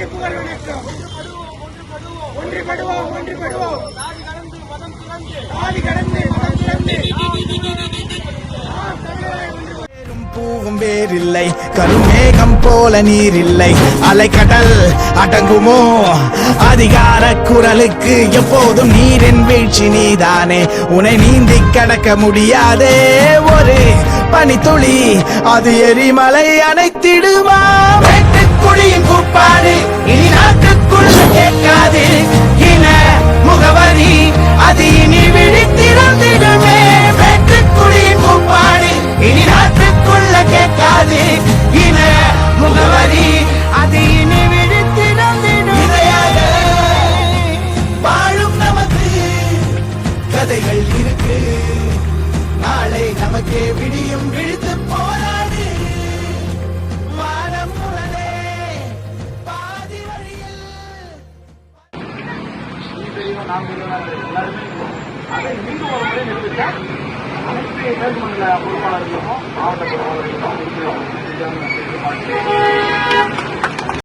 அனைவருக்கு புகழ் வணக்கம். ஒன்றுபடுவோம் ஒன்றுபடுவோம். சாதி கடந்து மதம் துறந்து பூவும் வேறில்லை, கருமேகம் போல நீர் இல்லை, அலைக்கடல் அடங்குமோ அதிகார குரலுக்கு? எப்போதும் நீரின் வீழ்ச்சி நீதானே, உன்னை நீந்தி கடக்க முடியாதே ஒரு பனித்துளி, அது எரிமலை அணைத்திடுமா? வெட்டுக்குடியின் கூப்பாடு இனி நாட்டுக்குள்ள கேட்காது, இன முகவரி அது இனி விழித்திறந்திடுமே. வெட்டுக்குடியின் கூப்பாடு இனி நாட்டுக்குள்ள கேட்காது, இன முகவரி அது இனி விழித்திறந்திடும். வாழும் நமக்கு கதைகள் இருக்கு, நாளை நமக்கே விடியும். விழித்து போராடு, வானம் உடனே பாதி வழியில். எல்லாருமே அதை மீண்டும் ஒரு முறை நிரூபித்தா அனைத்து மேற்குமண்டல பொறுப்பாளர்களுக்கும் மாவட்ட பொறுப்பாளர்களுக்கும்